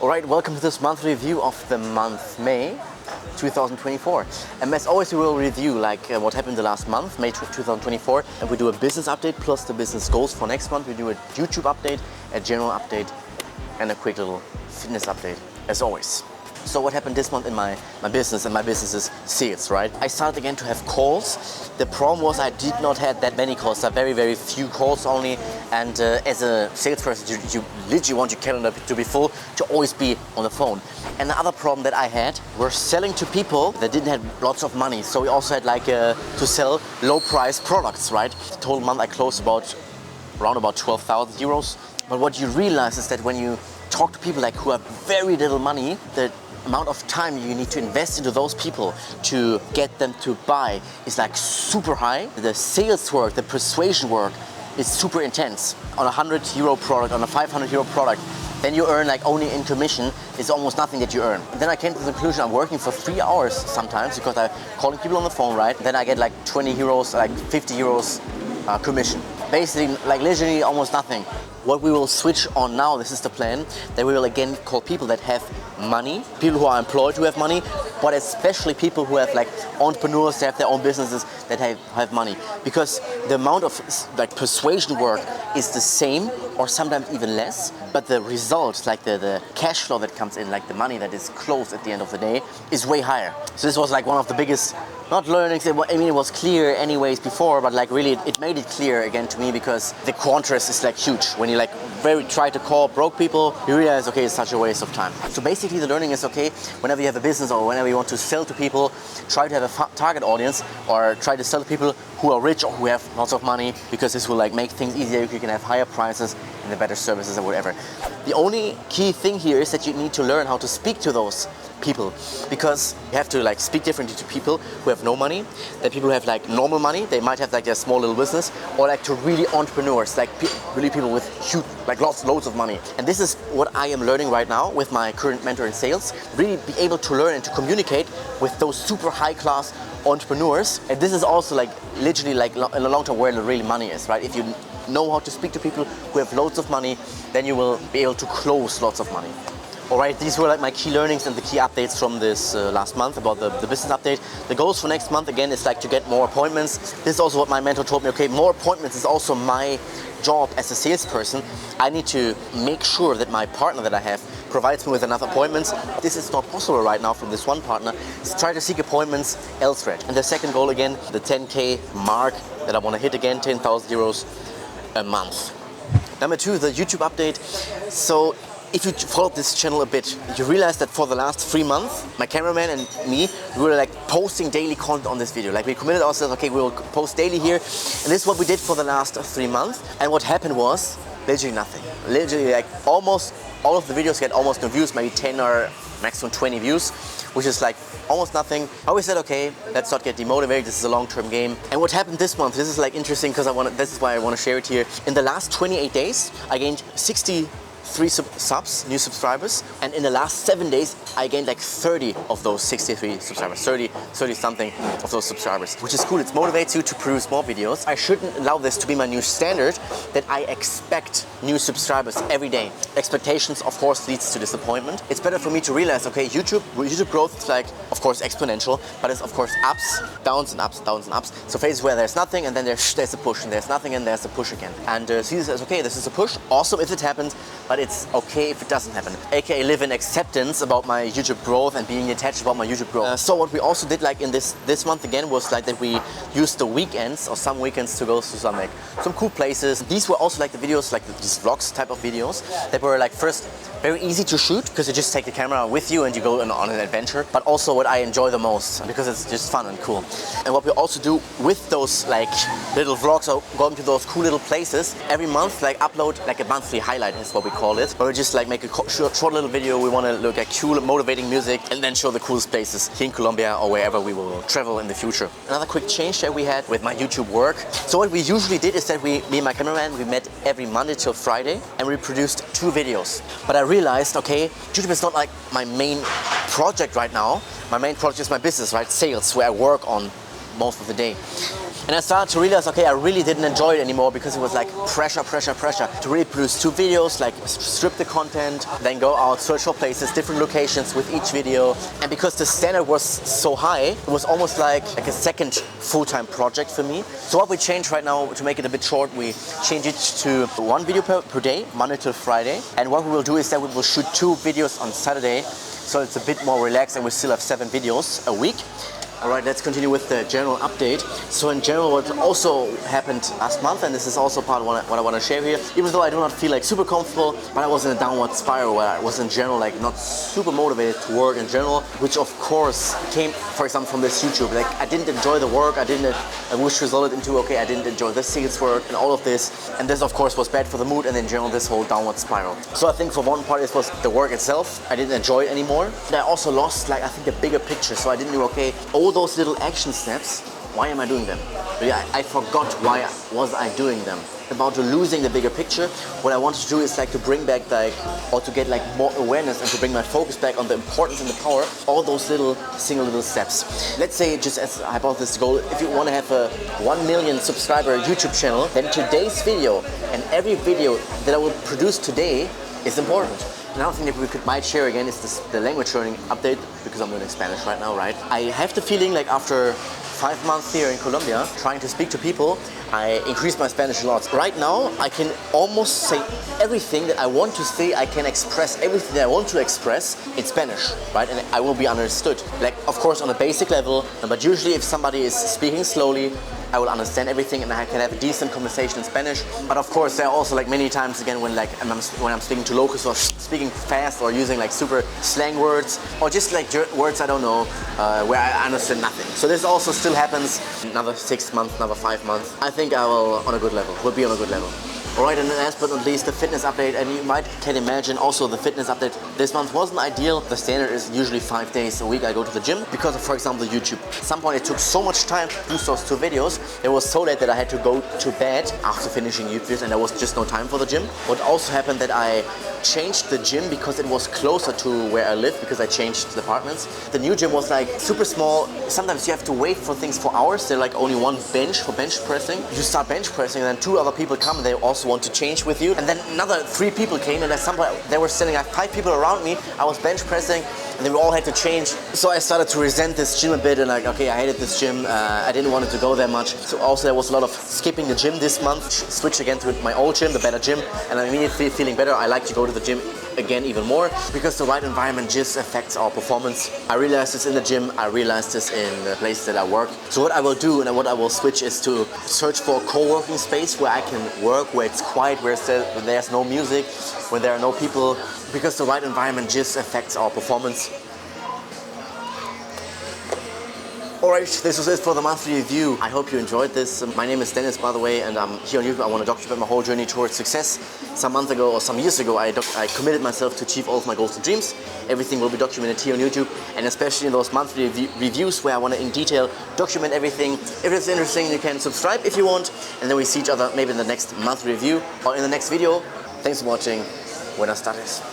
Alright, welcome to this monthly review of the month May 2024. And as always, we will review what happened the last month, May 2024, and we do a business update plus the business goals for next month. We do a YouTube update, a general update, and a quick little fitness update, as always. So what happened this month in my business, and my business is sales, right? I started again to have calls. The problem was I did not have that many calls, very, very few calls only. And as a salesperson, you literally want your calendar to be full, to always be on the phone. And the other problem that I had were selling to people that didn't have lots of money. So we also had to sell low price products, right? The total month I closed around about 12,000 euros. But what you realize is that when you talk to people who have very little money, the amount of time you need to invest into those people to get them to buy is super high. The sales work, the persuasion work is super intense. On a 100 euro product, on a 500 euro product, then you earn only in commission is almost nothing that you earn. And then I came to the conclusion I'm working for 3 hours sometimes because I'm calling people on the phone, right? Then I get 20 euros, 50 euros commission. Basically, literally almost nothing. What we will switch on now, this is the plan, that we will again call people that have money, people who are employed who have money, but especially people who have entrepreneurs that have their own businesses that have money. Because the amount of persuasion work is the same or sometimes even less, but the results, the cash flow that comes in, the money that is closed at the end of the day, is way higher. So this was one of the biggest, not learnings, it was clear anyways before, but really it made it clear again to me because the contrast is huge. When you try to call broke people, you realize, okay, it's such a waste of time. So basically the learning is, okay, whenever you have a business or whenever you want to sell to people, try to have a target audience or try to sell to people who are rich or who have lots of money, because this will make things easier. You can have higher prices and the better services or whatever. The only key thing here is that you need to learn how to speak to those people, because you have to speak differently to people who have no money, that people who have normal money, they might have their small little business, or to really entrepreneurs, really people with huge, loads of money. And this is what I am learning right now with my current mentor in sales, really be able to learn and to communicate with those super high class entrepreneurs. And this is also literally in the long term where the real money is, right? If you know how to speak to people who have loads of money, then you will be able to close lots of money. Alright, these were my key learnings and the key updates from this last month about the business update. The goals for next month again is to get more appointments. This is also what my mentor told me, okay, more appointments is also my job as a salesperson. I need to make sure that my partner that I have provides me with enough appointments. This is not possible right now from this one partner. So try to seek appointments elsewhere. And the second goal again, the 10K mark that I want to hit again, 10,000 euros a month. Number 2, the YouTube update. So if you followed this channel a bit, you realize that for the last 3 months, my cameraman and me, we were posting daily content on this video. We committed ourselves, okay, we will post daily here. And this is what we did for the last 3 months. And what happened was literally nothing. Literally almost all of the videos get almost no views, maybe 10 or maximum 20 views, which is almost nothing. I always said, okay, let's not get demotivated. This is a long-term game. And what happened this month, this is interesting because this is why I want to share it here. In the last 28 days, I gained 63 new subscribers, and in the last 7 days I gained 30 of those 63 subscribers, 30 something of those subscribers, which is cool. It motivates you to produce more videos. I shouldn't allow this to be my new standard, that I expect new subscribers every day. Expectations of course leads to disappointment. It's better for me to realize, okay, YouTube growth is of course exponential, but it's of course ups, downs and ups, downs and ups. So phases where there's nothing and then there's a push, and there's nothing and there's a push again. And see this as, okay, this is a push, awesome if it happens, but it's okay if it doesn't happen. AKA live in acceptance about my YouTube growth and being detached about my YouTube growth. So what we also did in this month again was that we used the weekends or some weekends to go to some cool places. These were also the videos, these vlogs type of videos that were first very easy to shoot because you just take the camera with you and you go on an adventure, but also what I enjoy the most because it's just fun and cool. And what we also do with those little vlogs or going to those cool little places, every month upload a monthly highlight is what we call it, where we just make a short little video. We want to look at cool motivating music and then show the coolest places here in Colombia or wherever we will travel in the future. Another quick change that we had with my YouTube work. So what we usually did is that me and my cameraman, we met every Monday till Friday and we produced 2 videos. But I realized, okay, YouTube is not my main project right now. My main project is my business, right? Sales, where I work on most of the day. And I started to realize, okay, I really didn't enjoy it anymore because it was like pressure to really produce 2 videos, like strip the content, then go out, search for places, different locations with each video. And because the standard was so high, it was almost like a second full-time project for me. So what we changed right now, to make it a bit short, we changed it to 1 video per day, Monday to Friday. And what we will do is that we will shoot 2 videos on Saturday, so it's a bit more relaxed and we still have 7 videos a week. Alright, let's continue with the general update. So in general, what also happened last month, and this is also part of what I want to share here, even though I do not feel like super comfortable, but I was in a downward spiral where I was in general like not super motivated to work in general, which of course came, for example, from this YouTube. Like I didn't enjoy the work, which resulted into, okay, I didn't enjoy the sales work and all of this. And this of course was bad for the mood and in general this whole downward spiral. So I think for one part it was the work itself. I didn't enjoy it anymore. And I also lost like, I think, the bigger picture. So I didn't know, okay, all those little action steps, why am I doing them? I forgot why was I doing them. About losing the bigger picture, what I wanted to do is like to bring back or to get like more awareness and to bring my focus back on the importance and the power of all those single little steps. Let's say, just as I bought this goal, if you want to have a 1 million subscriber YouTube channel, then today's video and every video that I will produce today is important. Another thing that we might share again is the language learning update, because I'm learning Spanish right now, right? I have the feeling like after 5 months here in Colombia, trying to speak to people, I increased my Spanish a lot. Right now, I can almost say everything that I want to say. I can express everything that I want to express in Spanish, right? And I will be understood. Like, of course, on a basic level, but usually if somebody is speaking slowly, I will understand everything and I can have a decent conversation in Spanish. But of course, there are also like many times again when I'm speaking to locals or speaking fast or using like super slang words or just like words I don't know where I understand nothing. So this also still happens. Another 6 months, another 5 months. I think I will on a good level. We'll be on a good level. Alright, and last but not least, the fitness update. And you can imagine also the fitness update this month wasn't ideal. The standard is usually 5 days a week I go to the gym because of, for example, YouTube. At some point it took so much time to produce those 2 videos. It was so late that I had to go to bed after finishing YouTube videos and there was just no time for the gym. What also happened that I changed the gym because it was closer to where I live, because I changed departments. The new gym was like super small. Sometimes you have to wait for things for hours. There's like only 1 bench for bench pressing. You start bench pressing and then 2 other people come and they also want to change with you. And then another 3 people came and at some point they were sitting like 5 people around me. I was bench pressing and they all had to change. So I started to resent this gym a bit and like, okay, I hated this gym. I didn't want it to go there much. So also there was a lot of skipping the gym this month. Switch again to my old gym, the better gym. And I'm immediately feeling better. I like to go to the gym again even more because the right environment just affects our performance. I realized this in the gym. I realized this in the place that I work. So what I will do and what I will switch is to search for a co-working space where I can work, where it's quiet, where there's no music, where there are no people, because the right environment just affects our performance. Alright, this was it for the monthly review. I hope you enjoyed this. My name is Dennis, by the way, and I'm here on YouTube. I want to document my whole journey towards success. Some months ago or some years ago, I committed myself to achieve all of my goals and dreams. Everything will be documented here on YouTube, and especially in those monthly reviews where I want to in detail document everything. If it's interesting, you can subscribe if you want, and then we see each other maybe in the next monthly review or in the next video. Thanks for watching. Buenas tardes.